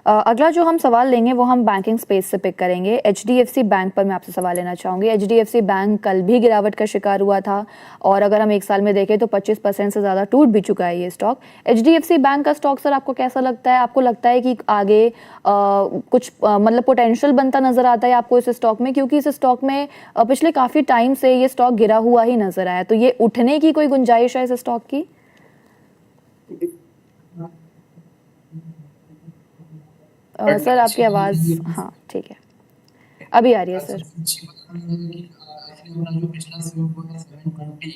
अगला जो हम सवाल लेंगे वो हम बैंकिंग स्पेस से पिक करेंगे। एचडीएफसी बैंक पर मैं आपसे सवाल लेना चाहूँगी। एचडीएफसी बैंक कल भी गिरावट का शिकार हुआ था और अगर हम एक साल में देखें तो 25% से ज़्यादा टूट भी चुका है ये स्टॉक। एचडीएफसी बैंक का स्टॉक सर आपको कैसा लगता है? आपको लगता है कि आगे कुछ मतलब पोटेंशियल बनता नजर आता है आपको इस स्टॉक में? क्योंकि इस स्टॉक में पिछले काफ़ी टाइम से ये स्टॉक गिरा हुआ ही नजर आया, तो ये उठने की कोई गुंजाइश है इस स्टॉक की? सर आपकी आवाज़, हाँ ठीक है, अभी आ रही है सर। सबसे अच्छी बात ये है कि इसने अपना जो पिछला स्विंग हुआ है 720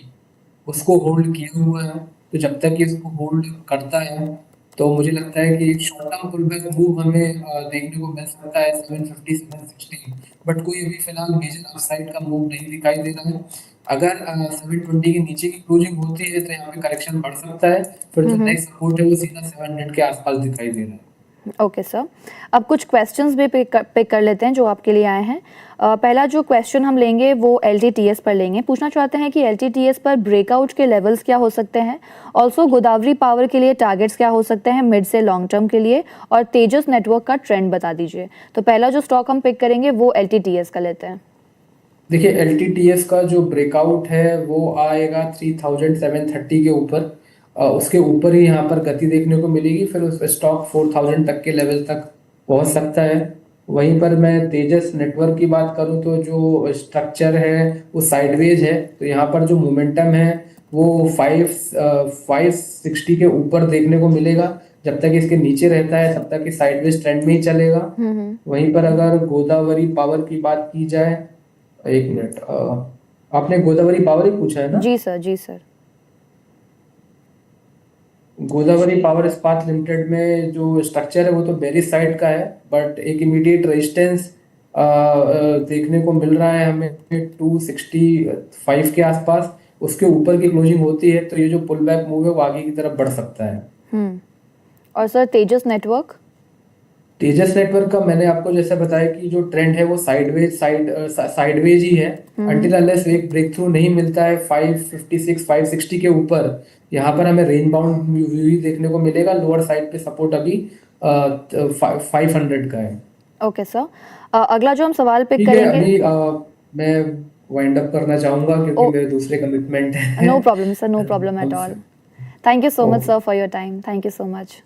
उसको होल्ड किया हुआ है। तो जब तक ये इसको होल्ड करता है तो मुझे लगता है कि एक short term pull back move हमें देखने को मिल सकता है 750 760। बट कोई अभी फिलहाल मेजर अपसाइड का मूव नहीं दिखाई दे रहा है। अगर 720 के नीचे की क्लोजिंग होती है तो यहाँ पे करेक्शन बढ़ सकता है। फिर जो नेक्स्ट सपोर्ट है वो सीधा 700 के आसपास दिखाई दे रहा है। ओके सर, अब कुछ क्वेश्चंस भी पिक कर लेते हैं जो आपके लिए आए हैं। पहला जो क्वेश्चन हम लेंगे वो एलटीटीएस पर लेंगे। पूछना चाहते हैं कि एलटीटीएस पर ब्रेकआउट के लेवल्स क्या हो सकते हैं, ऑल्सो गोदावरी पावर के लिए टारगेट्स क्या हो सकते हैं मिड से लॉन्ग टर्म के लिए, और तेजस नेटवर्क का ट्रेंड बता दीजिए। तो पहला जो स्टॉक हम पिक करेंगे वो एलटीटीएस का लेते हैं। देखिए एलटीटीएस का जो ब्रेकआउट है वो आएगा 3730 के ऊपर। उसके ऊपर ही यहाँ पर गति देखने को मिलेगी, फिर उस स्टॉक 4000 तक के लेवल तक पहुंच सकता है। वहीं पर मैं तेजस नेटवर्क की बात करूं तो जो स्ट्रक्चर है वो साइडवेज है। तो यहाँ पर जो मोमेंटम है वो 560 के ऊपर देखने को मिलेगा। जब तक इसके नीचे रहता है तब तक ये साइडवेज ट्रेंड में ही चलेगा। वहीं पर अगर गोदावरी पावर की बात की जाए, एक मिनट, आपने गोदावरी पावर ही पूछा है ना? जी सर, जी सर। गोदावरी पावर इस्पात लिमिटेड में जो स्ट्रक्चर है वो तो बेरिस साइड का है, बट एक इमीडिएट रेजिस्टेंस देखने को मिल रहा है हमें 265 के आसपास। उसके ऊपर की क्लोजिंग होती है तो ये जो पुल बैक मूव है वो आगे की तरफ बढ़ सकता है। और सर तेजस नेटवर्क? तेजस नेटवर्क का मैंने आपको जैसे बताया कि जो ट्रेंड है वो साइडवेज ही है। अंटिल अनलेस एक ब्रेक थ्रू नहीं मिलता है 556 560 के ऊपर, यहाँ पर हमें रेंज बाउंड व्यू ही देखने को मिलेगा। लोअर साइड पे सपोर्ट अभी 500 का है। ओके सर, अगला जो हम सवाल पिक ठीक है, करेंगे। अभी मैं वाइंड अप करना चाहूंगा क्योंकि मेरे दूसरे कमिटमेंट है। No problem sir, no problem at all. Thank you so much sir for your time, thank you so much.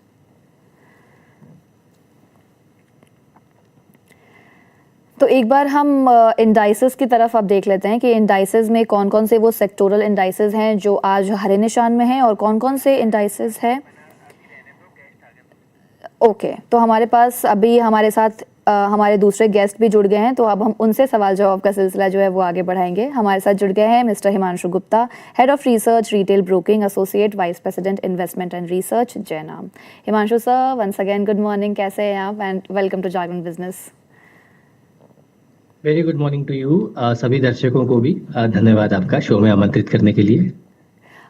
तो एक बार हम इंडाइसेस की तरफ अब देख लेते हैं कि इंडाइसेस में कौन कौन से वो सेक्टोरल इंडाइसेस हैं जो आज हरे निशान में हैं और कौन कौन से इंडाइसेस हैं। ओके, तो हमारे पास अभी हमारे साथ हमारे दूसरे गेस्ट भी जुड़ गए हैं, तो अब हम उनसे सवाल जवाब का सिलसिला जो है वो आगे बढ़ाएंगे। हमारे साथ जुड़ गए हैं Mister Himanshu Gupta, head of research retail broking, associate vice president investment and research, Jainam. Himanshu sir, once again good morning, कैसे हैं आप and welcome to Jagran Business. Very good morning to you. सभी दर्शकों को भी धन्यवाद आपका शो में आमंत्रित करने के लिए।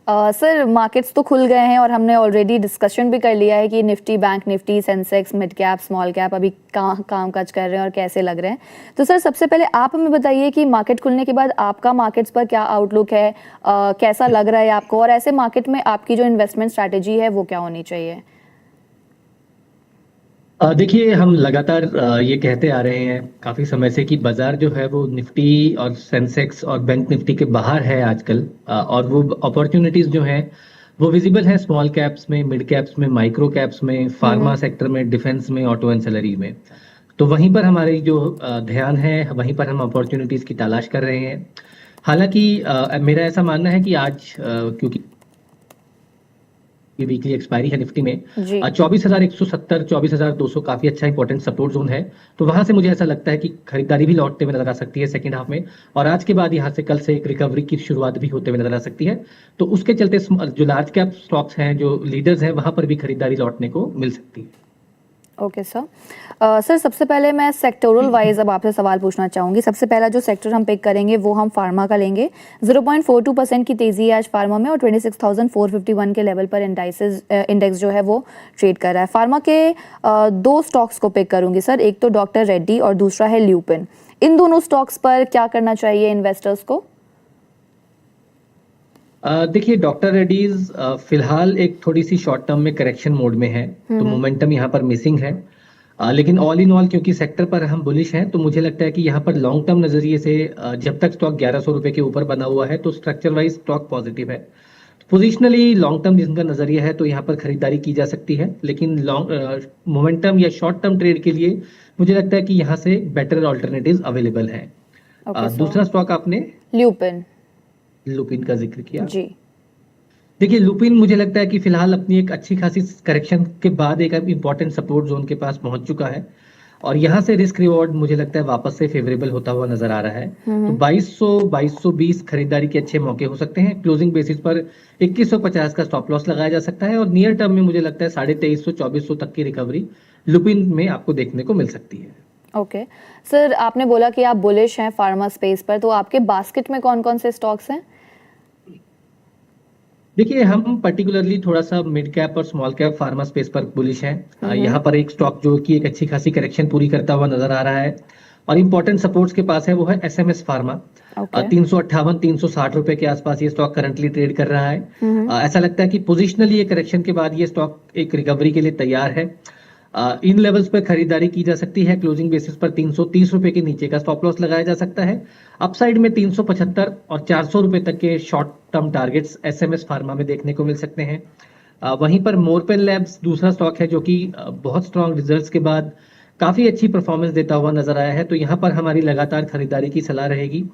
सर मार्केट्स तो खुल गए हैं और हमने ऑलरेडी डिस्कशन भी कर लिया है कि Nifty, bank Nifty, Sensex, mid cap, small cap अभी काम काज कर रहे हैं और कैसे लग रहे हैं। तो सर सबसे पहले आप हमें बताइए कि मार्केट खुलने के बाद आपका मार्केट्स पर क्या आउटलुक है, कैसा लग रहा है आपको, और ऐसे मार्केट में आपकी जो इन्वेस्टमेंट स्ट्रैटेजी है वो क्या होनी चाहिए? देखिए, हम लगातार ये कहते आ रहे हैं काफी समय से कि बाजार जो है वो निफ्टी और सेंसेक्स और बैंक निफ्टी के बाहर है आजकल, और वो अपॉर्चुनिटीज जो हैं वो विजिबल है स्मॉल कैप्स में, मिड कैप्स में, माइक्रो कैप्स में, फार्मा सेक्टर में, डिफेंस में, ऑटो एंसेलरी में। तो वहीं पर हमारी जो ध्यान है, वहीं पर हम अपॉर्चुनिटीज की तलाश कर रहे हैं। हालांकि मेरा ऐसा मानना है कि आज क्योंकि ये वीकली एक्सपायरी है निफ्टी में, 24,170 24,200 काफी अच्छा इंपॉर्टेंट सपोर्ट जोन है। तो वहां से मुझे ऐसा लगता है कि खरीदारी भी लौटते हुए नजर आ सकती है सेकंड हाफ में, और आज के बाद यहाँ से कल से एक रिकवरी की शुरुआत भी होते हुए नजर आ सकती है। तो उसके चलते जो लार्ज कैप स्टॉक्स हैं, जो लीडर्स हैं, वहां पर भी खरीदारी लौटने को मिल सकती है। ओके सर, सर सबसे पहले मैं सेक्टोरल वाइज अब आपसे सवाल पूछना चाहूँगी। सबसे पहला जो सेक्टर हम पिक करेंगे वो हम फार्मा का लेंगे। 0.42% की तेज़ी है आज फार्मा में और 26,451 के लेवल पर इंडेक्स जो है वो ट्रेड कर रहा है। फार्मा के दो स्टॉक्स को पिक करूँगी सर, एक तो डॉक्टर रेड्डी और दूसरा है ल्यूपिन। इन दोनों स्टॉक्स पर क्या करना चाहिए इन्वेस्टर्स को? देखिए, डॉक्टर रेड्डीज फिलहाल एक थोड़ी सी शॉर्ट टर्म में करेक्शन मोड में है, तो मोमेंटम यहाँ पर मिसिंग है। लेकिन ऑल इन ऑल क्योंकि सेक्टर पर हम बुलिश हैं, तो मुझे लगता है कि यहाँ पर लॉन्ग टर्म नजरिए से जब तक स्टॉक 1100 रुपए के ऊपर बना हुआ है तो स्ट्रक्चर वाइज स्टॉक पॉजिटिव है। पोजिशनली लॉन्ग टर्म जिनका नजरिया है तो यहाँ पर खरीदारी की जा सकती है, लेकिन लॉन्ग मोमेंटम या शॉर्ट टर्म ट्रेड के लिए मुझे लगता है कि यहाँ से बेटर ऑल्टरनेटिव्स अवेलेबल हैं। ओके दूसरा सर। स्टॉक आपने ल्यूपिन। लुपिन का जिक्र किया। जी। देखिए लुपिन मुझे लगता है कि फिलहाल अपनी एक अच्छी खासी करेक्शन के बाद एक इंपॉर्टेंट सपोर्ट जोन के पास पहुंच चुका है, और यहाँ से रिस्क रिवॉर्ड मुझे लगता है वापस से फेवरेबल होता हुआ नजर आ रहा है। तो 2200 2220 खरीदारी के अच्छे मौके हो सकते हैं। क्लोजिंग बेसिस पर 2150 का स्टॉप लॉस लगाया जा सकता है, और नियर टर्म में मुझे लगता है 2350 2400 तक की रिकवरी लुपिन में आपको देखने को मिल सकती है। ओके सर, आपने बोला कि आप बुलिश हैं फार्मा स्पेस पर, तो आपके बास्केट में कौन कौन से स्टॉक्स हैं? देखिए हम पर्टिकुलरली थोड़ा सा मिड कैप और स्मॉल कैप फार्मा स्पेस पर बुलिश हैं। यहाँ पर एक स्टॉक जो कि एक अच्छी खासी करेक्शन पूरी करता हुआ नजर आ रहा है और इंपॉर्टेंट सपोर्ट्स के पास है, वो है एसएमएस फार्मा। ओके। 358 360 रुपए के आसपास ये स्टॉक करंटली ट्रेड कर रहा है। ऐसा लगता है कि पोजिशनली ये करेक्शन के बाद ये स्टॉक एक रिकवरी के लिए तैयार है। इन लेवल्स पर खरीदारी की जा सकती है। क्लोजिंग बेसिस पर 330 रुपए के नीचे का स्टॉप लॉस लगाया जा सकता है। अपसाइड में 375 और 400 रुपए तक के short term targets SMS pharma में देखने को मिल सकते हैं। वहीं पर मोरपेन लैब्स दूसरा स्टॉक है जो कि बहुत स्ट्रॉन्ग रिजल्ट्स के बाद काफी अच्छी परफॉर्मेंस देता हुआ नजर आया है, तो यहाँ पर हमारी लगातार खरीदारी की सलाह रहेगी।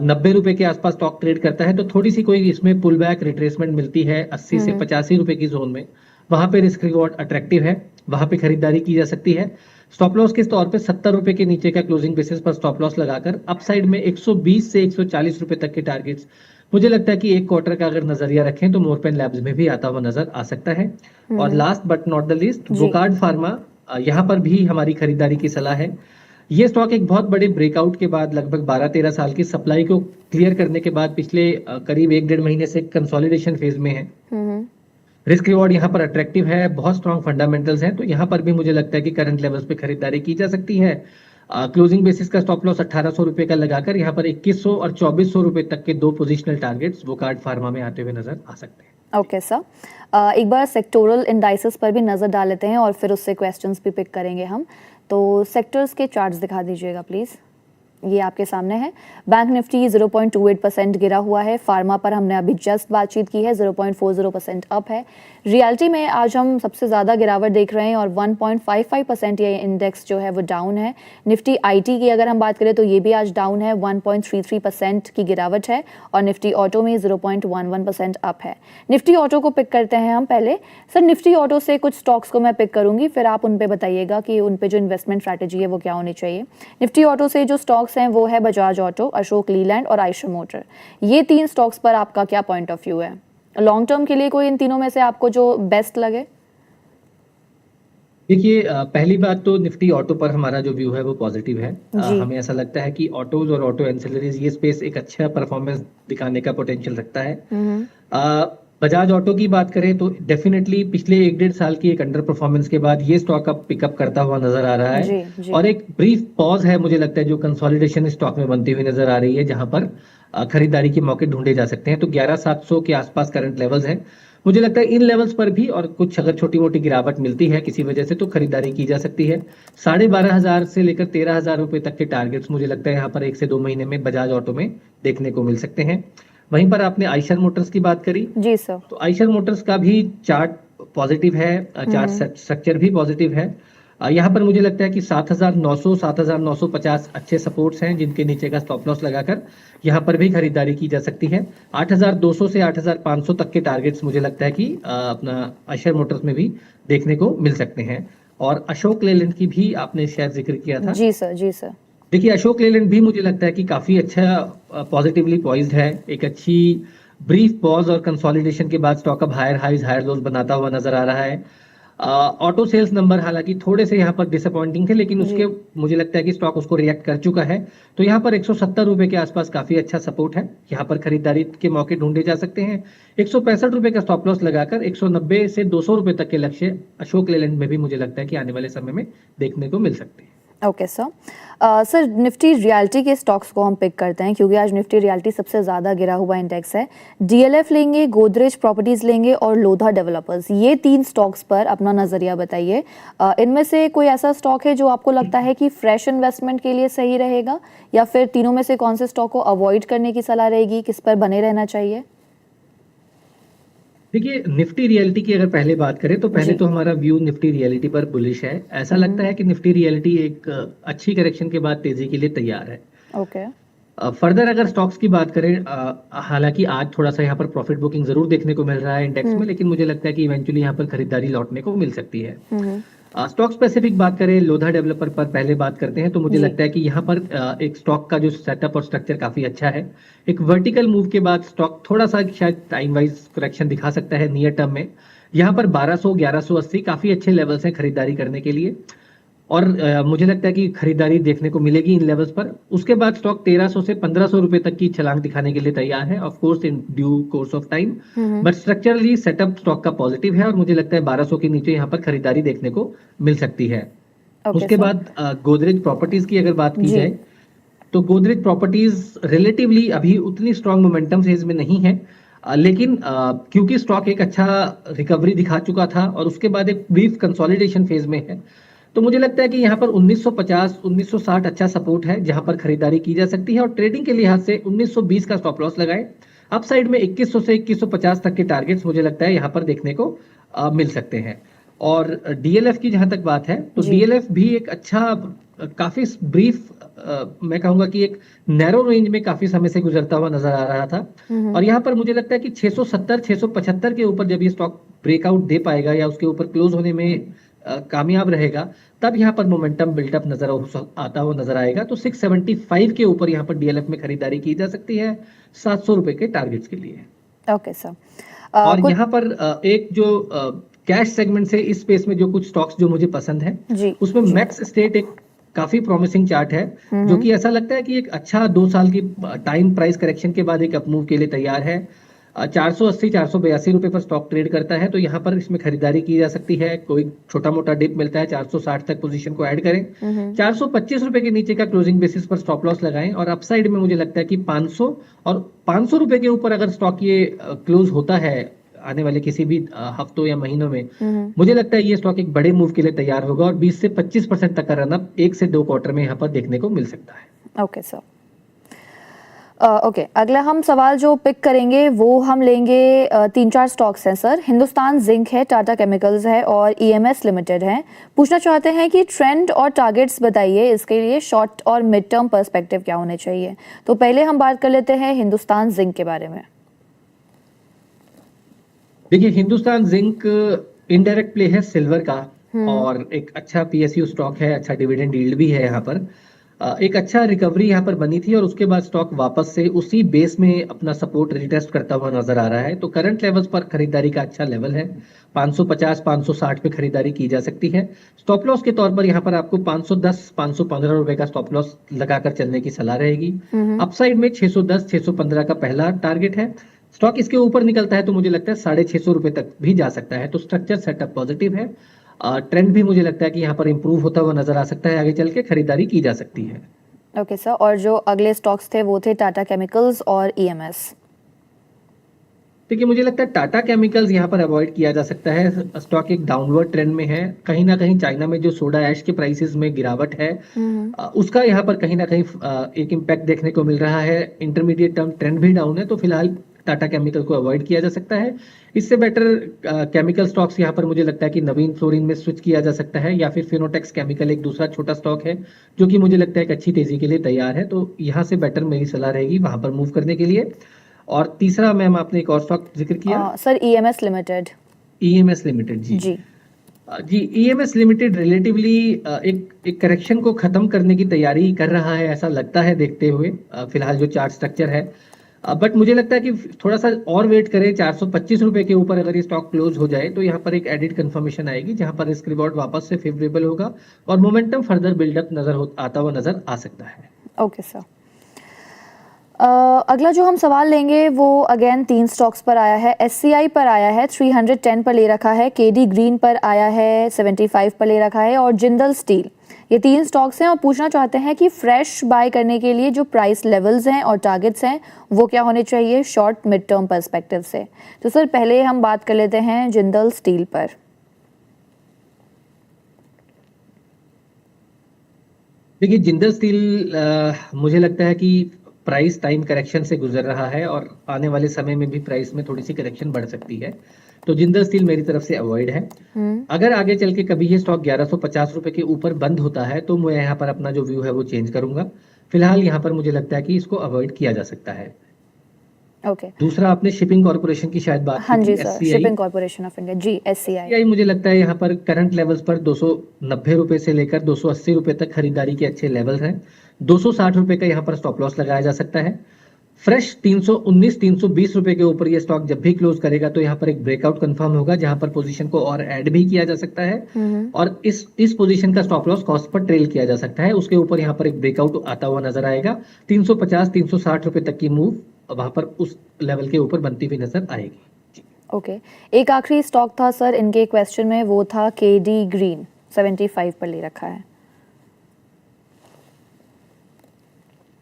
90 रुपए के आसपास स्टॉक ट्रेड करता है, तो थोड़ी सी कोई इसमें पुल बैक रिट्रेसमेंट मिलती है 80 से 85 रुपए की जोन में, वहां पे रिस्क रिवॉर्ड अट्रैक्टिव है, वहां पे खरीदारी की जा सकती है। स्टॉप लॉस के तौर पे 70 रुपए के नीचे का क्लोजिंग बेसिस पर स्टॉप लॉस लगाकर अपसाइड में 120 से 140 रुपए तक के टारगेट्स मुझे लगता है कि एक क्वार्टर का अगर नजरिया रखें तो मोरपेन लैब्स में भी आता हुआ नजर आ सकता है। और last but not the least Wockhardt pharma, यहाँ पर भी हमारी खरीदारी की सलाह है। ये स्टॉक एक बहुत बड़े ब्रेकआउट के बाद लगभग 12-13 साल की सप्लाई को क्लियर करने के बाद पिछले करीब 1-1.5 महीने से कंसोलिडेशन फेज में है। रिस्क रिवॉर्ड यहाँ पर अट्रैक्टिव है, बहुत स्ट्रॉन्ग फंडामेंटल्स हैं, तो यहाँ पर भी मुझे लगता है कि करंट लेवल्स पे खरीदारी की जा सकती है। क्लोजिंग बेसिस का स्टॉप लॉस 1800 रुपए का लगाकर यहाँ पर 2100 और 2400 रुपए तक के दो पोजिशनल टारगेट्स वोकार्ड फार्मा में आते हुए नजर आ सकते हैं। ओके सर, एक बार सेक्टोरल इंडाइसेस पर भी नज़र डाल लेते हैं और फिर उससे क्वेश्चंस भी पिक करेंगे हम। तो सेक्टर्स के चार्ट्स दिखा दीजिएगा प्लीज़। ये आपके सामने है। बैंक निफ्टी 0.28% गिरा हुआ है। फार्मा पर हमने अभी जस्ट बातचीत की है, 0.40% अप है। रियलिटी में आज हम सबसे ज़्यादा गिरावट देख रहे हैं और 1.55% ये इंडेक्स जो है वो डाउन है। निफ्टी आईटी की अगर हम बात करें तो ये भी आज डाउन है, 1.33% की गिरावट है और निफ्टी ऑटो में 0.11% अप है। निफ्टी ऑटो को पिक करते हैं हम पहले। सर निफ्टी ऑटो से कुछ स्टॉक्स को मैं पिक करूंगी, फिर आप उन पे बताइएगा कि उन पे जो इन्वेस्टमेंट स्ट्रैटेजी है वो क्या होनी चाहिए। निफ्टी ऑटो से जो स्टॉक्स हैं वो है बजाज ऑटो, अशोक लीलैंड और आयशर मोटर। ये तीन स्टॉक्स पर आपका क्या पॉइंट ऑफ व्यू है? लॉन्ग टर्म के लिए कोई इन तीनों में से आपको जो बेस्ट लगे? देखिए पहली बात तो निफ्टी ऑटो पर हमारा जो व्यू है वो पॉजिटिव है। हमें ऐसा लगता है कि ऑटोज और ऑटो एंसिलरीज ये स्पेस एक अच्छा परफॉर्मेंस दिखाने का पोटेंशियल रखता है। बजाज ऑटो की बात करें तो डेफिनेटली पिछले 1-1.5 साल की एक अंडर परफॉर्मेंस के बाद ये स्टॉक अब पिकअप करता हुआ नजर आ रहा है। जी। और एक ब्रीफ पॉज है मुझे लगता है जो कंसोलिडेशन स्टॉक में बनती हुई नजर आ रही है, जहां पर खरीदारी के मौके ढूंढे जा सकते हैं। तो 11700 के आसपास करंट लेवल्स हैं। मुझे लगता है इन लेवल्स पर भी और कुछ अगर छोटी मोटी गिरावट मिलती है किसी वजह से तो खरीदारी की जा सकती है। 12,500 से लेकर 13,000 रुपए तक के टारगेट्स मुझे लगता है यहाँ पर 1 से 2 महीने में बजाज ऑटो में देखने को मिल सकते हैं। वहीं पर आपने आयशर मोटर्स की बात करी। जी सर। तो आयशर मोटर्स का भी चार्ट पॉजिटिव है, चार्ट स्ट्रक्चर भी पॉजिटिव है। यहाँ पर मुझे लगता है कि 7,900 7,950 अच्छे सपोर्ट्स हैं जिनके नीचे का स्टॉप लॉस लगाकर यहाँ पर भी खरीदारी की जा सकती है। 8,200 से 8,500 तक के टारगेट्स मुझे लगता है कि अपना आयशर मोटर्स में भी देखने को मिल सकते हैं। और अशोक लेलैंड की भी आपने शायद जिक्र किया था। जी सर, जी सर। देखिए अशोक लेलैंड भी मुझे लगता है कि काफी अच्छा पॉजिटिवली पॉइज्ड है। एक अच्छी ब्रीफ पॉज और कंसोलिडेशन के बाद स्टॉक अब हायर हाइज हायर लोज बनाता हुआ नजर आ रहा है। ऑटो सेल्स नंबर हालांकि थोड़े से यहाँ पर डिसअपॉइंटिंग थे, लेकिन उसके मुझे लगता है कि स्टॉक उसको रिएक्ट कर चुका है। तो यहाँ पर 170 रुपए के आसपास काफी अच्छा सपोर्ट है, यहाँ पर खरीदारी के मौके ढूंढे जा सकते हैं। 165 रुपए का स्टॉप लॉस लगाकर 190 से 200 रुपए तक के लक्ष्य अशोक लेलैंड में भी मुझे लगता है कि आने वाले समय में देखने को मिल सकते हैं। Okay sir. Sir Nifty realty के स्टॉक्स को हम पिक करते हैं क्योंकि आज निफ्टी रियल्टी सबसे ज़्यादा गिरा हुआ इंडेक्स है। डीएलएफ लेंगे, गोदरेज प्रॉपर्टीज़ लेंगे और लोधा डेवलपर्स, ये 3 स्टॉक्स पर अपना नज़रिया बताइए। इनमें से कोई ऐसा स्टॉक है जो आपको लगता है कि फ्रेश इन्वेस्टमेंट के लिए सही रहेगा, या फिर तीनों में से कौन से स्टॉक को अवॉइड करने की सलाह रहेगी, किस पर बने रहना चाहिए? देखिए, निफ्टी रियलिटी की अगर पहले बात करें तो पहले जी। तो हमारा व्यू निफ्टी रियलिटी पर बुलिश है। ऐसा लगता है कि निफ्टी रियलिटी एक अच्छी करेक्शन के बाद तेजी के लिए तैयार है। ओके। फर्दर अगर स्टॉक्स की बात करें, हालांकि आज थोड़ा सा यहाँ पर प्रॉफिट बुकिंग जरूर देखने को मिल रहा है इंडेक्स में, लेकिन मुझे लगता है कि इवेंचुअली यहाँ पर खरीदारी लौटने को मिल सकती है। स्टॉक स्पेसिफिक बात करें, लोधा डेवलपर पर पहले बात करते हैं, तो मुझे जी। लगता है कि यहाँ पर एक स्टॉक का जो सेटअप और स्ट्रक्चर काफी अच्छा है। एक वर्टिकल मूव के बाद स्टॉक थोड़ा सा शायद टाइम वाइज करेक्शन दिखा सकता है नियर टर्म में। यहाँ पर 1200 1180 काफी अच्छे लेवल्स हैं खरीदारी करने के लिए, और मुझे लगता है कि खरीदारी देखने को मिलेगी इन लेवल्स पर। उसके बाद स्टॉक 1300 से 1500 रुपए तक की छलांग दिखाने के लिए तैयार है, of course in due course of time. But structurally setup stock का पॉजिटिव है और मुझे लगता है 1200 के नीचे यहाँ पर खरीदारी देखने को मिल सकती है। ओके उसके सर। बाद गोदरेज प्रॉपर्टीज की अगर बात की जी। जाए, तो गोदरेज प्रॉपर्टीज रिलेटिवली अभी उतनी स्ट्रांग मोमेंटम फेज में नहीं है, लेकिन क्योंकि स्टॉक एक अच्छा रिकवरी दिखा चुका था और उसके बाद एक ब्रीफ कंसोलिडेशन फेज में है, तो मुझे लगता है कि यहाँ पर 1950 1960 अच्छा सपोर्ट है जहां पर खरीदारी की जा सकती है, और ट्रेडिंग के लिहाज से 1920 का स्टॉप लॉस लगाएं। अपसाइड में 2100 से 2150 तक के टारगेट्स मुझे लगता है यहाँ पर देखने को मिल सकते हैं। और डीएलएफ की जहां तक बात है, तो जी। डीएलएफ भी एक अच्छा काफी ब्रीफ, मैं कहूंगा कि एक नैरो रेंज में काफी समय से गुजरता हुआ नजर आ रहा था, और यहाँ पर मुझे लगता है कि 670 675 के ऊपर जब ये स्टॉक ब्रेकआउट दे पाएगा या उसके ऊपर क्लोज होने में कामयाब रहेगा, तब यहाँ पर मोमेंटम बिल्टअप आता हुआ नजर आएगा। तो 675 के ऊपर यहाँ पर डीएलएफ में खरीदारी की जा सकती है 700 रुपए के टारगेट्स के लिए। Okay sir. और कुछ। यहाँ पर एक जो कैश सेगमेंट से इस स्पेस में जो कुछ स्टॉक्स जो मुझे पसंद है, जी। उसमें जी। मैक्स स्टेट एक काफी प्रॉमिसिंग चार्ट है, जो कि ऐसा लगता है कि एक अच्छा 2 साल की टाइम प्राइस करेक्शन के बाद एक अपमूव के लिए तैयार है। 480 482 रुपए पर स्टॉक ट्रेड करता है, तो यहाँ पर इसमें खरीदारी की जा सकती है। कोई छोटा मोटा डिप मिलता है 460 तक पोजीशन को ऐड करें। 425 रुपए के नीचे का क्लोजिंग बेसिस पर स्टॉप लॉस लगाएं, और अपसाइड में मुझे लगता है कि 500 और 500 रुपए के ऊपर अगर स्टॉक ये क्लोज होता है आने वाले किसी भी हफ्तों या महीनों में, मुझे लगता है ये स्टॉक एक बड़े मूव के लिए तैयार होगा और 20 से 25% तक का रनअप 1 से 2 क्वार्टर में यहाँ पर देखने को मिल सकता है। Okay sir. ओके, अगला हम सवाल जो पिक करेंगे वो हम लेंगे 3-4 स्टॉक्स हैं सर। हिंदुस्तान जिंक है, टाटा केमिकल्स है और ईएमएस लिमिटेड है। पूछना चाहते हैं कि ट्रेंड और टारगेट्स बताइए, इसके लिए शॉर्ट और मिड टर्म पर्सपेक्टिव क्या होने चाहिए। तो पहले हम बात कर लेते हैं हिंदुस्तान जिंक के बारे में। देखिए, हिंदुस्तान जिंक इनडायरेक्ट प्ले है सिल्वर का, और एक अच्छा पीएसयू स्टॉक है, अच्छा डिविडेंड यील्ड भी है यहाँ पर। एक अच्छा रिकवरी यहाँ पर बनी थी और उसके बाद स्टॉक वापस से उसी बेस में अपना सपोर्ट रिटेस्ट करता हुआ नजर आ रहा है। तो करंट लेवल्स पर खरीदारी का अच्छा लेवल है, 550 560 पे खरीदारी की जा सकती है। स्टॉप लॉस के तौर पर यहाँ पर आपको 510 515 रुपए का स्टॉप लॉस लगाकर चलने की सलाह रहेगी। अपसाइड में 610 615 का पहला टारगेट है। स्टॉक इसके ऊपर निकलता है तो मुझे लगता है 650 रुपए तक भी जा सकता है। तो स्ट्रक्चर सेटअप पॉजिटिव है, ट्रेंड भी मुझे लगता है कि यहाँ पर इंप्रूव होता हुआ नजर आ सकता है, आगे चल के खरीदारी की जा सकती है। ओके सर, और जो अगले स्टॉक्स थे वो थे टाटा केमिकल्स और ईएमएस। देखिए, मुझे लगता है टाटा केमिकल्स यहाँ पर अवॉइड किया जा सकता है। स्टॉक एक डाउनवर्ड ट्रेंड में है, कहीं ना कहीं चाइना में जो सोडा ऐश के प्राइसेस में गिरावट है, उसका यहाँ पर कहीं ना कहीं एक इम्पैक्ट देखने को मिल रहा है। इंटरमीडिएट टर्म ट्रेंड भी डाउन है, तो फिलहाल टाटा केमिकल को अवॉइड किया जा सकता है। इससे बेटर केमिकल स्टॉक्स यहाँ पर मुझे लगता है कि नवीन फ्लोरिन में स्विच किया जा सकता है, या फिर फिनोटेक्स केमिकल एक दूसरा छोटा स्टॉक है जो कि मुझे लगता है एक अच्छी तेजी के लिए तैयार है। तो यहाँ से बेटर मेरी सलाह रहेगी वहां पर मूव करने के लिए। और तीसरा मैम आपने एक और स्टॉक जिक्र किया sir, EMS Limited. EMS Limited, जी जी। जी, ईएमएस लिमिटेड रिलेटिवली एक करेक्शन को खत्म करने की तैयारी कर रहा है, ऐसा लगता है देखते हुए फिलहाल जो चार्ट स्ट्रक्चर है। बट मुझे लगता है कि थोड़ा सा और वेट करें, 425 रुपए के ऊपर अगर ये स्टॉक क्लोज हो जाए तो यहाँ पर एक एडिड कंफर्मेशन आएगी जहां पर रिस्क रिवॉर्ड वापस से फेवरेबल होगा और मोमेंटम फर्दर बिल्डअप आता हुआ नजर आ सकता है। Okay sir. अगला जो हम सवाल लेंगे वो अगेन 3 स्टॉक्स पर आया है। एससीआई पर आया है, 310 पर ले रखा है। केडी ग्रीन पर आया है, 75 पर ले रखा है। और जिंदल स्टील, ये 3 स्टॉक्स हैं और पूछना चाहते हैं कि फ्रेश बाय करने के लिए जो प्राइस लेवल्स हैं और टारगेट्स हैं वो क्या होने चाहिए शॉर्ट मिड टर्म पर्सपेक्टिव से। तो सर पहले हम बात कर लेते हैं जिंदल स्टील पर। देखिए जिंदल स्टील मुझे लगता है कि प्राइस टाइम करेक्शन से गुजर रहा है और आने वाले समय में भी प्राइस में थोड़ी सी करेक्शन बढ़ सकती है, तो जिंदल स्टील मेरी तरफ से अवॉइड है। अगर आगे चल के कभी ये स्टॉक 1150 रुपए के ऊपर बंद होता है तो मैं यहाँ पर अपना जो व्यू है वो चेंज करूंगा। फिलहाल यहाँ पर मुझे लगता है कि इसको अवॉइड किया जा सकता है। ओके। दूसरा आपने शिपिंग कॉर्पोरेशन की शायद बात हाँ की जी थी, sir, SCI. Shipping corporation of India, जी एससीआई। एससीआई मुझे लगता है यहाँ पर करंट लेवल्स पर 290 रुपए से लेकर 280 रुपए तक खरीदारी के अच्छे लेवल हैं। 260 रुपए का यहाँ पर स्टॉप लॉस लगाया जा सकता है। फ्रेश 319 320 रुपए के ऊपर ये स्टॉक जब भी क्लोज करेगा तो यहाँ पर एक ब्रेकआउट कंफर्म होगा जहां पर पोजीशन को और ऐड भी किया जा सकता है और इस पोजीशन का stop loss cost per trail किया जा सकता है। उसके ऊपर यहाँ पर एक ब्रेकआउट आता हुआ नजर आएगा। 350 360 रुपए तक की मूव वहां पर उस लेवल के ऊपर बनती हुई नजर आएगी। ओके। एक आखिरी स्टॉक था सर इनके क्वेश्चन में, वो था केडी ग्रीन, 75 पर ले रखा है।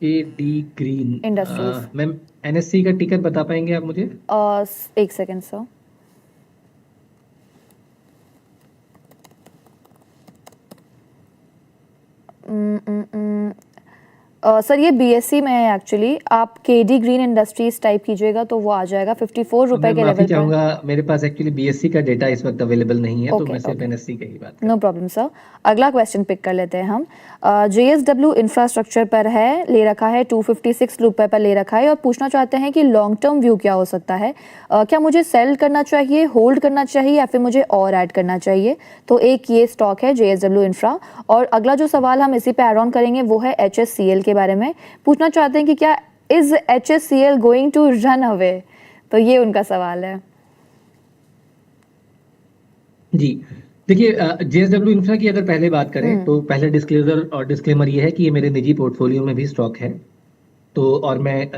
KD green industries. Ma'am NSC का टिकट बता पाएंगे आप मुझे? एक सेकेंड सर। सर ये बीएससी में है एक्चुअली। आप केडी ग्रीन इंडस्ट्रीज टाइप कीजिएगा तो वो आ जाएगा 54 रुपए के मैं माफी लेवल पर। चाहूंगा, मेरे पास एक्चुअली बीएससी का डेटा इस वक्त अवेलेबल नहीं है, तो मैं सिर्फ ओके। एनएससी की ही बात कर। No problem sir. अगला क्वेश्चन पिक कर लेते हैं हम। जेएसडब्ल्यू इंफ्रास्ट्रक्चर पर है, ले रखा है 256 रुपए पर ले रखा है और पूछना चाहते हैं कि लॉन्ग टर्म व्यू क्या हो सकता है। क्या मुझे सेल करना चाहिए, होल्ड करना चाहिए या फिर मुझे और ऐड करना चाहिए। तो एक ये स्टॉक है जेएसडब्ल्यू इंफ्रा। और अगला जो सवाल हम इसी पे ऐड ऑन करेंगे वो है एचएससीएल के बारे में। पूछना चाहते हैं कि क्या is HSCL going to run away. तो ये उनका सवाल है। जी देखिए, जेएसडब्ल्यू इंफ्रा की अगर पहले बात करें तो पहले डिस्क्लोजर और डिस्क्लेमर ये है कि ये मेरे निजी पोर्टफोलियो में भी स्टॉक है, तो और मैं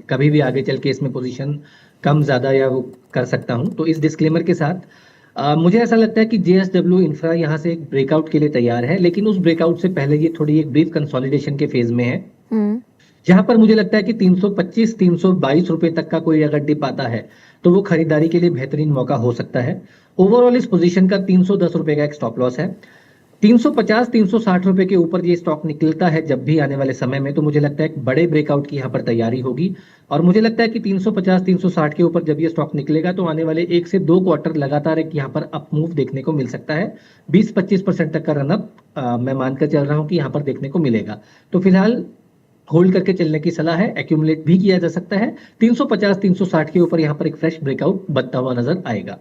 कभी भी आगे चल के इसमें पोजीशन कम ज्यादा या वो कर सकता हूं। तो इस डिस्क्लेमर के साथ मुझे ऐसा लगता है कि जेएसडब्ल्यू इंफ्रा यहाँ से एक ब्रेकआउट के लिए तैयार है, लेकिन उस ब्रेकआउट से पहले ये थोड़ी एक ब्रीफ कंसोलिडेशन के फेज में है, जहां पर मुझे लगता है कि 325 322 रुपए तक का कोई अगर डिप आता है तो वो खरीदारी के लिए बेहतरीन मौका हो सकता है। ओवरऑल इस पोजीशन का 310 रुपए का एक स्टॉप लॉस है। 350 360 रुपए के ऊपर ये स्टॉक निकलता है जब भी आने वाले समय में, तो मुझे लगता है एक बड़े ब्रेकआउट की यहाँ पर तैयारी होगी और मुझे लगता है कि 350 360 के ऊपर जब ये स्टॉक निकलेगा तो आने वाले 1 से 2 क्वार्टर लगातार एक यहाँ पर अप मूव देखने को मिल सकता है। 20-25% तक का रनअप मैं मानकर चल रहा हूँ कि यहाँ पर देखने को मिलेगा। तो फिलहाल होल्ड करके चलने की सलाह है, एक्यूमुलेट भी किया जा सकता है। 350 360 के ऊपर यहाँ पर एक फ्रेश ब्रेकआउट बनता हुआ नजर आएगा।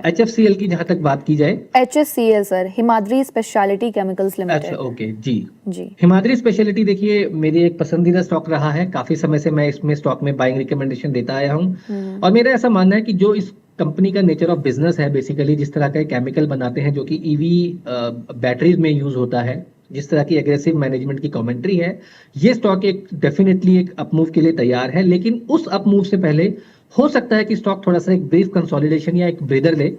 एचएफसीएल की जहां तक बात की जाए, HSCL sir Himadri speciality chemicals limited. अच्छा ओके जी जी। हिमाद्री स्पेशलिटी देखिए मेरी एक पसंदीदा स्टॉक रहा है, काफी समय से मैं इसमें स्टॉक में बाइंग रिकमेंडेशन देता आया हूं और मेरा ऐसा मानना है कि जो इस कंपनी का नेचर ऑफ बिजनेस है, बेसिकली जिस तरह का केमिकल बनाते हैं जो कि ईवी बैटरीज में यूज होता है, जिस तरह की एग्रेसिव मैनेजमेंट की कमेंट्री है, ये स्टॉक एक डेफिनेटली एक अपमूव के लिए तैयार है। लेकिन उस अपमूव से पहले हो सकता है कि स्टॉक थोड़ा सा एक ब्रीफ कंसोलिडेशन या एक ब्रीदर ले,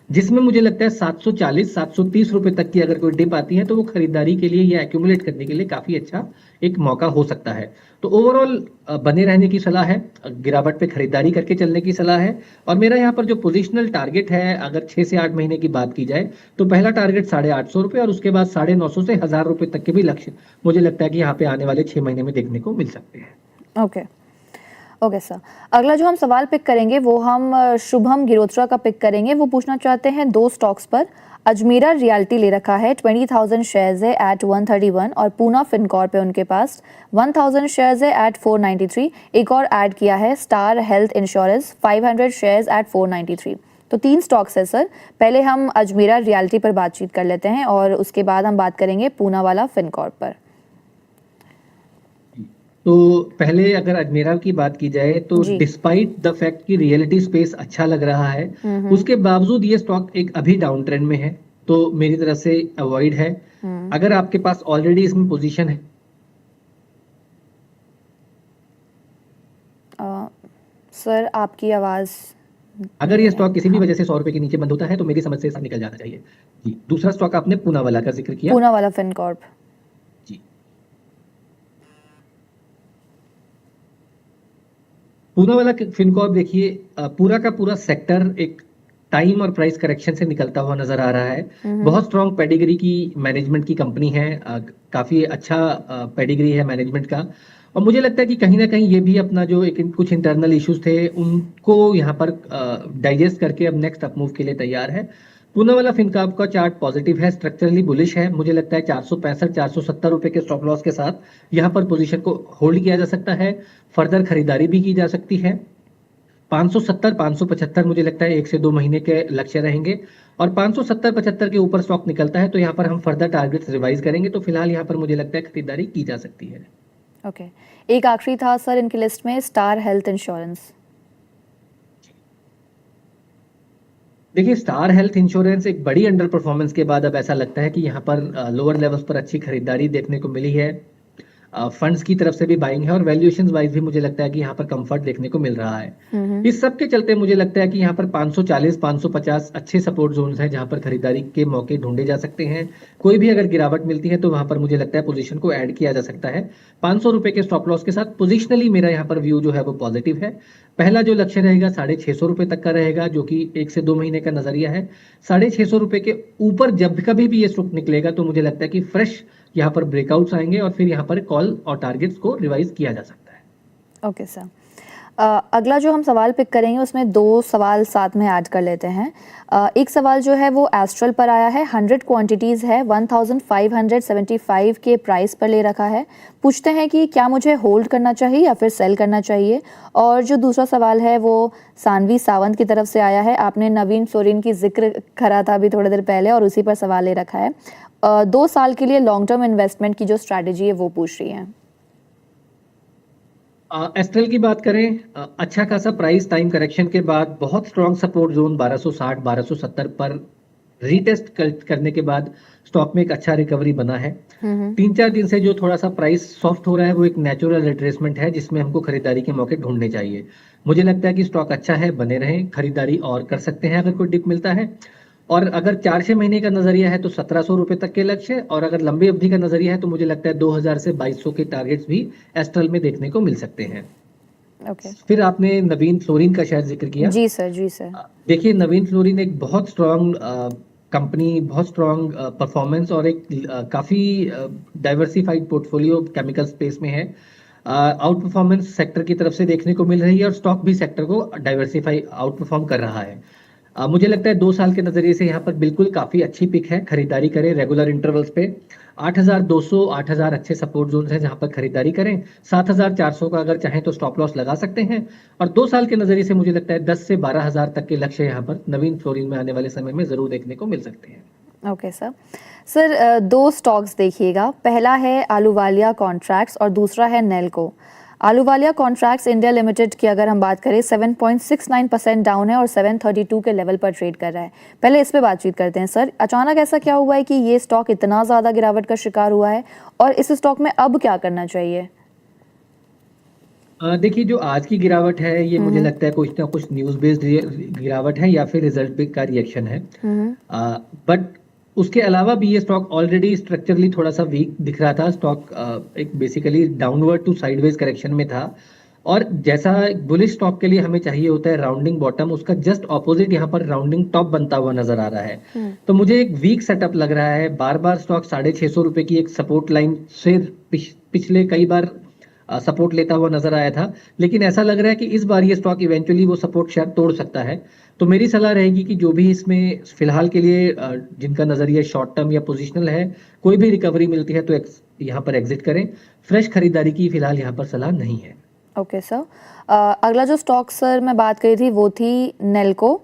जिसमें मुझे लगता है 740 730 रुपए तक की अगर कोई डिप आती है तो वो खरीदारी के लिए या एक्यूमुलेट करने के लिए काफी अच्छा एक मौका हो सकता है। तो ओवरऑल बने रहने की सलाह है, गिरावट पे खरीदारी करके चलने की सलाह है और मेरा यहाँ पर जो पोजिशनल टारगेट है अगर 6 से 8 महीने की बात की जाए तो पहला टारगेट 850 रुपए और उसके बाद 950 से 1000 रुपए तक के भी लक्ष्य मुझे लगता है कि यहाँ पे आने वाले 6 महीने में देखने को मिल सकते हैं। Okay sir. अगला जो हम सवाल पिक करेंगे वो हम शुभम गिरोत्रा का पिक करेंगे। वो पूछना चाहते हैं 2 स्टॉक्स पर। अजमेरा रियल्टी ले रखा है, 20,000 शेयर्स है एट 131 और पूना फिनकॉर्प पे उनके पास 1000 शेयर्स है एट 493। एक और ऐड किया है star health insurance 500 shares at 493। तो 3 स्टॉक्स है सर। पहले हम अजमेरा रियल्टी पर बातचीत कर लेते हैं और उसके बाद हम बात करेंगे पूना वाला फिनकॉर्प पर। तो पहले अगर अजमेरा की बात की जाए तो डिस्पाइट द फैक्ट कि रियलिटी स्पेस अच्छा लग रहा है, उसके बावजूद ये स्टॉक एक अभी डाउन ट्रेंड में है, तो मेरी तरफ से अवॉइड है। अगर आपके पास ऑलरेडी इसमें पोजीशन है। सर आपकी आवाज अगर ये नहीं स्टॉक है, किसी भी हाँ। वजह से 100 रुपए के नीचे बंद होता है तो मेरी समझ से इससे निकल जाना चाहिए। जी, दूसरा स्टॉक आपने पूनावाला का जिक्र किया। पूना वाला फिनकॉर्प। जी, पूनावाला फिनकॉर्प देखिए, पूरा का पूरा सेक्टर एक टाइम और प्राइस करेक्शन से निकलता हुआ नजर आ रहा है। बहुत स्ट्रॉन्ग पेडिग्री की मैनेजमेंट की कंपनी है, काफी अच्छा पेडिग्री है मैनेजमेंट का। और मुझे लगता है कि कहीं ना कहीं ये भी अपना जो एक कुछ इंटरनल इश्यूज थे उनको यहाँ पर डाइजेस्ट करके अब नेक्स्ट अप मूव के लिए तैयार है। पूनावाला फिनकॉर्प का चार्ट पॉजिटिव है, स्ट्रक्चरली बुलिश है। मुझे लगता है 465 470 रुपए के स्टॉप लॉस के साथ यहाँ पर पोजीशन को होल्ड किया जा सकता है। फर्दर खरीदारी भी की जा सकती है। 570 575 मुझे लगता है 1 से 2 महीने के लक्ष्य रहेंगे। और 570 75 के ऊपर स्टॉक निकलता है तो यहाँ पर हम फर्दर टारगेट्स रिवाइज करेंगे। तो फिलहाल यहाँ पर मुझे लगता है खरीदारी की जा सकती है। ओके, एक आखिरी था सर इनकी लिस्ट में, स्टार हेल्थ इंश्योरेंस। देखिए, स्टार हेल्थ इंश्योरेंस एक बड़ी अंडर परफॉर्मेंस के बाद अब ऐसा लगता है कि यहाँ पर लोअर लेवल्स पर अच्छी खरीदारी देखने को मिली है। फंड्स की तरफ से भी बाइंग है और वैल्यूएशन वाइज भी मुझे लगता है कि यहाँ पर कंफर्ट देखने को मिल रहा है। इस सब के चलते मुझे लगता है कि यहाँ पर 540 550 अच्छे सपोर्ट जोन्स हैं जहाँ पर खरीदारी के मौके ढूंढे जा सकते हैं। कोई भी अगर गिरावट मिलती है तो वहां पर मुझे लगता है पोजीशन को ऐड किया जा सकता है। 500 रुपए के स्टॉप लॉस के साथ पोजिशनली मेरा यहाँ पर व्यू जो है वो पॉजिटिव है। पहला जो लक्ष्य रहेगा 650 रुपए तक का रहेगा, जो कि 1 से 2 महीने का नजरिया है। 650 रुपए के ऊपर जब कभी भी ये स्टॉक निकलेगा तो मुझे लगता है कि फ्रेश यहाँ पर ब्रेकआउट्स आएंगे और फिर यहाँ पर कॉल और टारगेट्स को रिवाइज किया जा सकता है। ओके सर, अगला जो हम सवाल पिक करेंगे उसमें 2 सवाल साथ में ऐड कर लेते हैं। एक सवाल जो है वो एस्ट्रल पर आया है, 100 क्वांटिटीज़ है, 1575 के प्राइस पर ले रखा है। पूछते हैं कि क्या मुझे होल्ड करना चाहिए या फिर सेल करना चाहिए। और जो दूसरा सवाल है वो सानवी सावंत की तरफ से आया है, आपने नवीन फ्लोरिन की जिक्र करा था अभी थोड़ी देर पहले और उसी पर सवाल ले रखा है। 2 साल के लिए लॉन्ग टर्म इन्वेस्टमेंट की जो स्ट्रैटेजी है वो पूछ रही हैं। एस्ट्रल की बात करें, अच्छा खासा प्राइस टाइम करेक्शन के बाद बहुत स्ट्रॉन्ग सपोर्ट जोन 1260 1270 पर रीटेस्ट करने के बाद स्टॉक में एक अच्छा रिकवरी बना है। 3 4 दिन से जो थोड़ा सा प्राइस सॉफ्ट हो रहा है वो एक नेचुरल रिट्रेसमेंट है जिसमें हमको खरीदारी के मौके ढूंढने चाहिए। मुझे लगता है कि स्टॉक अच्छा है, बने रहें, खरीदारी और कर सकते हैं अगर कोई डिप मिलता है। और अगर 4 6 महीने का नजरिया है तो 1700 रुपए तक के लक्ष्य, और अगर लंबी अवधि का नजरिया है तो मुझे लगता है 2000 से 2200 के टारगेट्स भी एस्ट्रल में देखने को मिल सकते हैं। ओके। फिर आपने नवीन फ्लोरिन का शायद जिक्र किया। जी सर, जी सर। देखिए, नवीन फ्लोरिन एक बहुत स्ट्रांग कंपनी, बहुत स्ट्रांग परफॉर्मेंस और एक काफी डाइवर्सिफाइड पोर्टफोलियो केमिकल स्पेस में है। आउट परफॉर्मेंस सेक्टर की तरफ से देखने को मिल रही है और स्टॉक भी सेक्टर को डाइवर्सिफाई आउट परफॉर्म कर रहा है। मुझे लगता है 2 साल के नजरिए से यहाँ पर बिल्कुल काफी अच्छी पिक है, खरीदारी करें रेगुलर इंटरवल्स पे। 8200 8000 अच्छे सपोर्ट जोन हैं जहां पर खरीदारी करें। 7400 का अगर चाहें तो स्टॉप लॉस लगा सकते हैं। और 2 साल के नजरिए से मुझे लगता है 10 से 12000 तक के लक्ष्य यहाँ पर नवीन फ्लोरिन में आने वाले समय में जरूर देखने को मिल सकते हैं। Okay sir. सर 2 स्टॉक्स देखिएगा, पहला है आलूवालिया कॉन्ट्रैक्ट्स और दूसरा है Nelco. Ahluwalia contracts India limited की अगर हम बात करें 7.69% डाउन है और 732 के लेवल पर ट्रेड कर रहा है। पहले इस पे बातचीत करते हैं सर, अचानक ऐसा क्या हुआ है कि ये स्टॉक इतना ज़्यादा गिरावट का शिकार हुआ है और इस स्टॉक में अब क्या करना चाहिए? देखिए, जो आज की गिरावट है ये मुझे लगता है कुछ ना कुछ न्यूज बेस्ड गिरावट है या फिर रिजल्ट का रिएक्शन है। बट उसके अलावा भी ये स्टॉक ऑलरेडी स्ट्रक्चरली थोड़ा सा वीक दिख रहा था। स्टॉक एक basically downward to sideways correction में था और जैसा बुलिश स्टॉक के लिए हमें चाहिए होता है राउंडिंग बॉटम, उसका जस्ट ऑपोजिट यहाँ पर राउंडिंग टॉप बनता हुआ नजर आ रहा है। तो मुझे एक वीक सेटअप लग रहा है। बार बार स्टॉक 650 रुपए की एक सपोर्ट लाइन से पिछले कई बार सपोर्ट लेता हुआ नजर आया था, लेकिन ऐसा लग रहा है कि इस बार ये स्टॉक इवेंचुअली वो सपोर्ट शायद तोड़ सकता है। तो मेरी सलाह रहेगी कि जो भी इसमें फिलहाल के लिए जिनका नजरिया शॉर्ट टर्म या पोजिशनल है, कोई भी रिकवरी मिलती है तो यहाँ पर एग्जिट करें। फ्रेश खरीदारी की फिलहाल यहाँ पर सलाह नहीं है। Okay sir. अगला जो स्टॉक सर मैं बात करी थी वो थी नेल्को।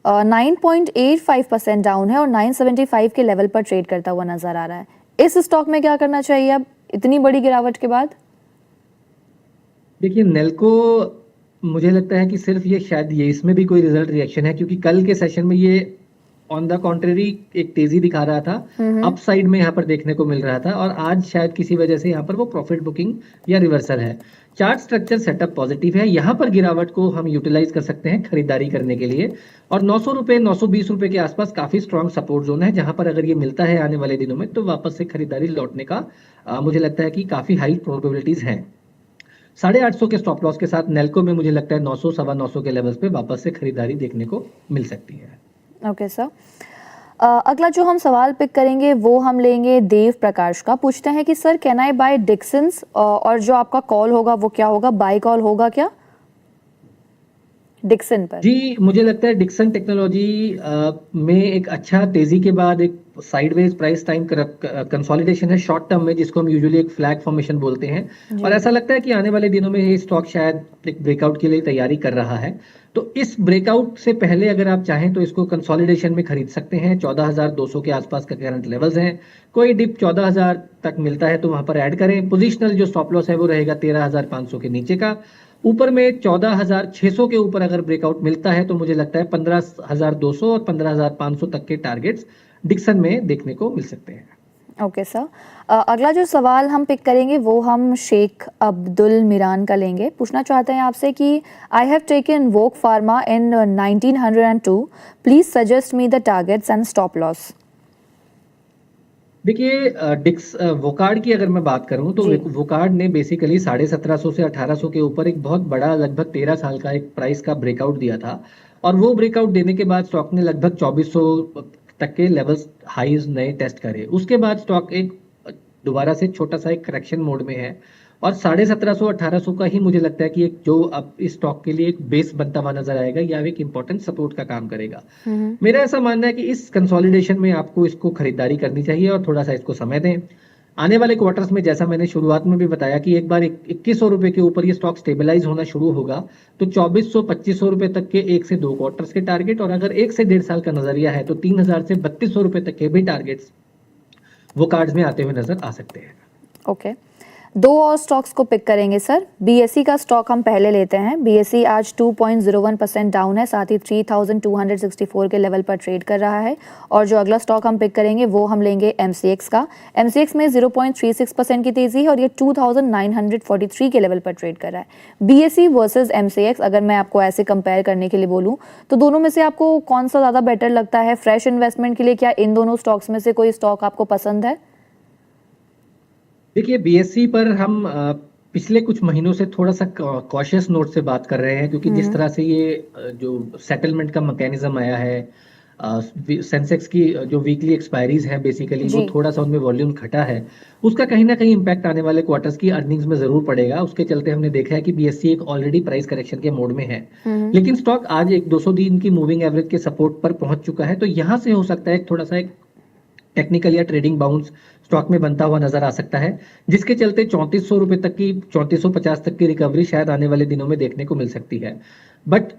9.85% डाउन है और 975 के लेवल पर ट्रेड करता हुआ नजर आ रहा है। इस स्टॉक में क्या करना चाहिए अब इतनी बड़ी गिरावट के बाद? देखिए, नेल्को मुझे लगता है कि सिर्फ ये शायद ये इसमें भी कोई रिजल्ट रिएक्शन है, क्योंकि कल के सेशन में ये ऑन द कॉन्ट्रेरी एक तेजी दिखा रहा था, अपसाइड में यहाँ पर देखने को मिल रहा था, और आज शायद किसी वजह से यहाँ पर वो प्रॉफिट बुकिंग या रिवर्सल है। चार्ट स्ट्रक्चर सेटअप पॉजिटिव है, यहाँ पर गिरावट को हम यूटिलाइज कर सकते हैं खरीदारी करने के लिए, और 900 रुपए 920 रुपए के आसपास काफी स्ट्रॉन्ग सपोर्ट जोन है, जहां पर अगर ये मिलता है आने वाले दिनों में तो वापस से खरीदारी लौटने का मुझे लगता है कि काफी हाई प्रोबेबिलिटीज हैं। 850 के स्टॉप लॉस के साथ नेल्को में मुझे लगता है 900 सवा 900 के लेवल्स पे वापस से खरीदारी देखने को मिल सकती है। ओके सर, अगला जो हम सवाल पिक करेंगे वो हम लेंगे देव प्रकाश का। पूछते हैं कि सर कैन आई बाय डिक्सन्स, और जो आपका कॉल होगा वो क्या होगा, बाय कॉल होगा क्या डिक्सन पर? जी, मुझे लगता है डिक्सन टेक्नोलॉजी में एक अच्छा तेजी के बाद एक साइडवेज प्राइस टाइम कंसोलिडेशन है शॉर्ट टर्म में, जिसको हम यूजुअली एक फ्लैग फॉर्मेशन बोलते हैं, और ऐसा लगता है कि आने वाले दिनों में ये स्टॉक शायद एक ब्रेकआउट के लिए तैयारी कर रहा है। तो इस ब्रेकआउट से पहले अगर आप चाहें तो इसको कंसोलिडेशन में खरीद सकते हैं। 14,200 के आसपास का करंट लेवल्स हैं, कोई डिप 14,000 तक मिलता है तो वहां पर ऐड करें। पोजिशनल जो स्टॉप लॉस है वो रहेगा 13,500 के नीचे का। ऊपर में 14,600 के ऊपर अगर ब्रेकआउट मिलता है तो मुझे लगता है 15,200 और 15,500 तक के टारगेट्स डिक्सन में देखने को मिल सकते हैं। ओके सर, अगला जो सवाल हम पिक करेंगे वो हम शेख अब्दुल मिरान का लेंगे। पूछना चाहते हैं आपसे कि I have taken woke pharma in 1902, please suggest me the targets and stop loss. देखिए, वोकार्ड की अगर मैं बात करूं तो जी। वोकार्ड ने बेसिकली 1750 से 1800 के ऊपर एक बहुत बड़ा लगभग 13 साल का एक प्राइस का ब्रेकआउट दिया था, और वो ब्रेकआउट देने के बाद स्टॉक ने लगभग 2400 तक के लेवल्स हाईज नए टेस्ट करे। उसके बाद स्टॉक एक दोबारा से छोटा सा एक करेक्शन मोड में है, और 1750 1800 का ही मुझे लगता है कि एक जो अब इस स्टॉक के लिए एक बेस बनता हुआ नजर आएगा या एक इंपॉर्टेंट सपोर्ट का काम करेगा। मेरा ऐसा मानना है कि इस कंसोलिडेशन में आपको इसको खरीदारी करनी चाहिए और थोड़ा सा इसको समय दें। आने वाले क्वार्टर्स में जैसा मैंने शुरुआत में भी बताया कि एक बार 2100 रुपए के ऊपर ये स्टॉक स्टेबलाइज होना शुरू होगा तो 2400-2500 रुपए तक के 1 से 2 क्वार्टर्स के टारगेट, और अगर 1 से 1.5 साल का नजरिया है तो 3000 से 3200 रुपए तक के भी टारगेट्स वो कार्ड्स में आते हुए नजर आ सकते हैं। ओके, दो और स्टॉक्स को पिक करेंगे सर। बीएसई का स्टॉक हम पहले लेते हैं। बीएसई आज 2.01% डाउन है, साथ ही 3264 के लेवल पर ट्रेड कर रहा है। और जो अगला स्टॉक हम पिक करेंगे वो हम लेंगे एमसीएक्स का। एमसीएक्स में 0.36% की तेजी है और ये 2943 के लेवल पर ट्रेड कर रहा है। बीएसई वर्सेस एमसीएक्स अगर मैं आपको ऐसे कंपेयर करने के लिए बोलूँ तो दोनों में से आपको कौन सा ज़्यादा बेटर लगता है फ्रेश इन्वेस्टमेंट के लिए? क्या इन दोनों स्टॉक्स में से कोई स्टॉक आपको पसंद है? देखिए, बीएसई पर हम पिछले कुछ महीनों से थोड़ा सा कॉशियस नोट से बात कर रहे हैं, क्योंकि जिस तरह से ये जो सेटलमेंट का मैकेनिज्म आया है, सेंसेक्स की जो वीकली एक्सपायरीज है बेसिकली वो थोड़ा सा उनमें वॉल्यूम घटा है, उसका कहीं ना कहीं इम्पैक्ट आने वाले क्वार्टर्स की अर्निंग्स में जरूर पड़ेगा। उसके चलते हमने देखा है कि बीएसई एक ऑलरेडी प्राइस करेक्शन के मोड में है, लेकिन स्टॉक आज एक 200 दिन की मूविंग एवरेज के सपोर्ट पर पहुंच चुका है, तो यहां से हो सकता है थोड़ा सा एक टेक्निकल या ट्रेडिंग बाउंस स्टॉक में बनता हुआ नजर आ सकता है, जिसके चलते 3400 रुपए तक की 3450 तक की रिकवरी शायद आने वाले दिनों में देखने को मिल सकती है। बट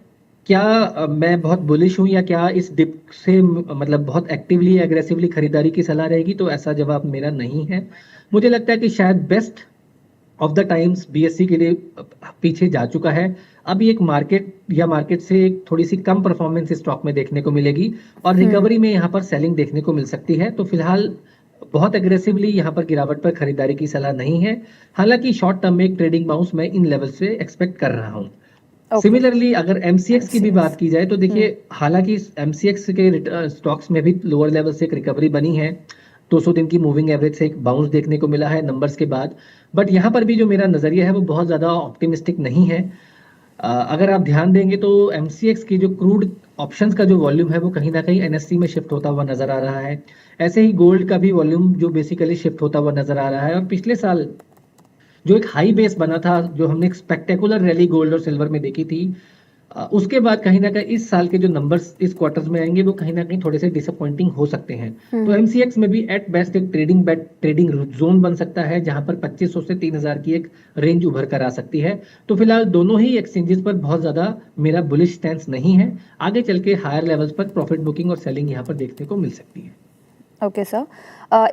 क्या मैं बहुत बुलिश हूं या क्या इस डिप से मतलब बहुत एक्टिवली एग्रेसिवली खरीदारी की सलाह रहेगी, तो ऐसा जवाब मेरा नहीं है। मुझे लगता है कि शायद best of the times BSE के लिए पीछे जा चुका है। अभी एक मार्केट से एक थोड़ी सी कम परफॉर्मेंस इस स्टॉक में देखने को मिलेगी और रिकवरी में यहाँ पर सेलिंग देखने को मिल सकती है। तो फिलहाल बहुत एग्रेसिवली यहाँ पर गिरावट पर खरीदारी की सलाह नहीं है, हालांकि शॉर्ट टर्म में एक ट्रेडिंग बाउंस मैं इन लेवल से एक्सपेक्ट कर रहा हूँ। सिमिलरली अगर एमसीएक्स की भी बात की जाए तो देखिए, हालांकि एमसीएक्स के स्टॉक्स में भी लोअर लेवल से एक रिकवरी बनी है, 200 दिन की मूविंग एवरेज से एक बाउंस देखने को मिला है नंबर्स के बाद, बट यहाँ पर भी जो मेरा नजरिया है वो बहुत ज्यादा ऑप्टिमिस्टिक नहीं है। अगर आप ध्यान देंगे तो एमसीएक्स की जो क्रूड ऑप्शंस का जो वॉल्यूम है वो कहीं ना कहीं एनएससी में शिफ्ट होता हुआ नजर आ रहा है। ऐसे ही गोल्ड का भी वॉल्यूम जो बेसिकली शिफ्ट होता हुआ नजर आ रहा है, और पिछले साल जो एक हाई बेस बना था, जो हमने एक स्पेक्टेकुलर रैली गोल्ड और सिल्वर में देखी थी, उसके बाद कहीं ना कहीं इस साल के जो नंबर्स इस क्वार्टर्स में आएंगे वो कहीं ना कहीं थोड़े से डिसअपॉइंटिंग हो सकते हैं। तो एमसीएक्स में भी एट बेस्ट एक ट्रेडिंग जोन बन सकता है, जहां पर 2500 से 3000 की एक रेंज उभर कर आ सकती है। तो फिलहाल दोनों ही एक्सचेंजेस पर बहुत ज्यादा मेरा बुलिश स्टैंस नहीं है। आगे चल के हायर लेवल्स पर प्रॉफिट बुकिंग और सेलिंग यहाँ पर देखने को मिल सकती है। ओके सर,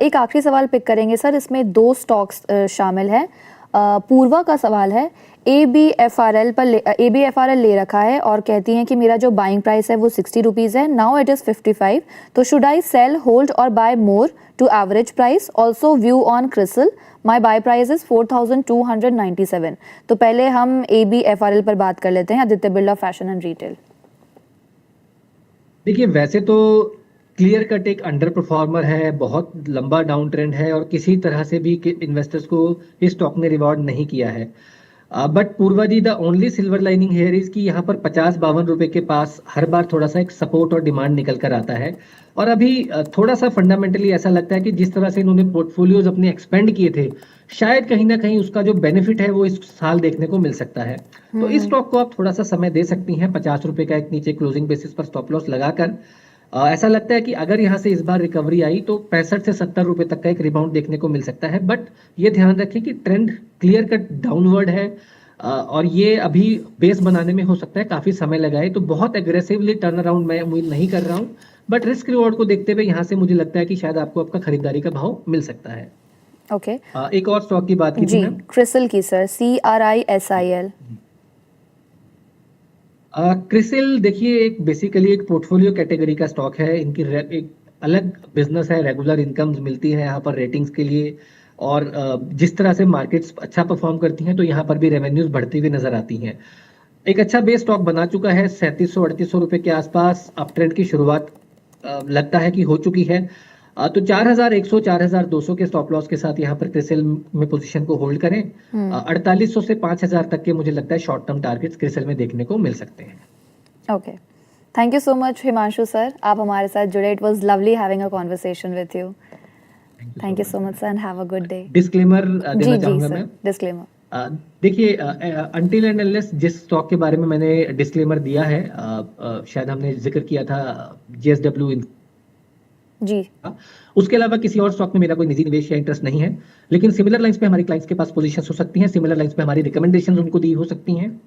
एक आखिरी सवाल पिक करेंगे सर। इसमें दो स्टॉक्स शामिल है। पूर्वा का सवाल है, ABFRL ले रखा है और कहती हैं कि मेरा जो बाइंग प्राइस है वो 60 रुपीज़ है, नाउ इट इज़ 55, तो शुड आई सेल, होल्ड और buy more to average price? Also view on CRISIL, my buy price is 4297। तो पहले हम ABFRL पर बात कर लेते हैं, Aditya Birla fashion and retail. देखिए, वैसे तो क्लियर कट एक अंडर परफॉर्मर है, बहुत लंबा डाउन ट्रेंड है और किसी तरह से भी इन्वेस्टर्स को इस स्टॉक ने रिवॉर्ड नहीं किया है। But Purva ji, the only silver lining here is कि यहाँ पर 50-52 रुपए के पास हर बार थोड़ा सा एक सपोर्ट और डिमांड निकल कर आता है। और अभी थोड़ा सा फंडामेंटली ऐसा लगता है कि जिस तरह से इन्होंने पोर्टफोलियोज अपने एक्सपेंड किए थे, शायद कहीं ना कहीं उसका जो बेनिफिट है वो इस साल देखने को मिल सकता है। तो इस स्टॉक को आप थोड़ा सा समय दे सकती हैं, 50 रुपए का एक नीचे क्लोजिंग बेसिस पर स्टॉप लॉस लगाकर। ऐसा लगता है कि अगर यहाँ से इस बार रिकवरी आई तो 65 से 70 रुपए तक का एक रिबाउंड देखने को मिल सकता है। बट ये ध्यान रखें कि ट्रेंड क्लियर कट डाउनवर्ड है और ये अभी बेस बनाने में हो सकता है काफी समय लगाए, तो बहुत एग्रेसिवली टर्न अराउंड मैं उम्मीद नहीं कर रहा हूँ। बट रिस्क रिवॉर्ड को देखते हुए यहाँ से मुझे लगता है कि शायद आपको आपका खरीदारी का भाव मिल सकता है। ओके, एक और स्टॉक की बात की थी जी, मैम, क्रिसल की सर, CRISIL। क्रिसिल देखिए, एक बेसिकली एक पोर्टफोलियो कैटेगरी का स्टॉक है। इनकी एक अलग बिजनेस है, रेगुलर इनकम्स मिलती है यहाँ पर रेटिंग्स के लिए। और जिस तरह से मार्केट्स अच्छा परफॉर्म करती हैं तो यहाँ पर भी रेवेन्यूज बढ़ती हुई नजर आती हैं। एक अच्छा बेस स्टॉक बना चुका है, 3700-3800 रुपए के आसपास अप ट्रेंड की शुरुआत लगता है कि हो चुकी है। तो 4100 4200 के स्टॉप लॉस के साथ यहाँ पर क्रिसिल में पोजीशन को होल्ड करें। 4800 से 5000 तक के मुझे लगता है शॉर्ट टर्म टारगेट्स क्रिसिल में देखने को मिल सकते हैं। Okay, thank you so much Himanshu sir, आप हमारे साथ जुड़े। It was lovely having a conversation with you. Thank you so much sir and have a good day. Disclaimer जी देना जी चाहूंगा सर, मैं। डिस्क्लेमर। देखिए, अनटिल एंड अनलेस जिस स्टॉक के बारे में मैंने डिस्क्लेमर दिया है, शायद हमने जिक्र किया था JSW जी, उसके अलावा किसी और स्टॉक में मेरा कोई निजी निवेश या इंटरेस्ट नहीं है। लेकिन सिमिलर लाइंस पे हमारे क्लाइंट्स के पास पोजीशंस हो सकती हैं, सिमिलर लाइंस पे हमारी रिकमेंडेशंस उनको दी हो सकती हैं।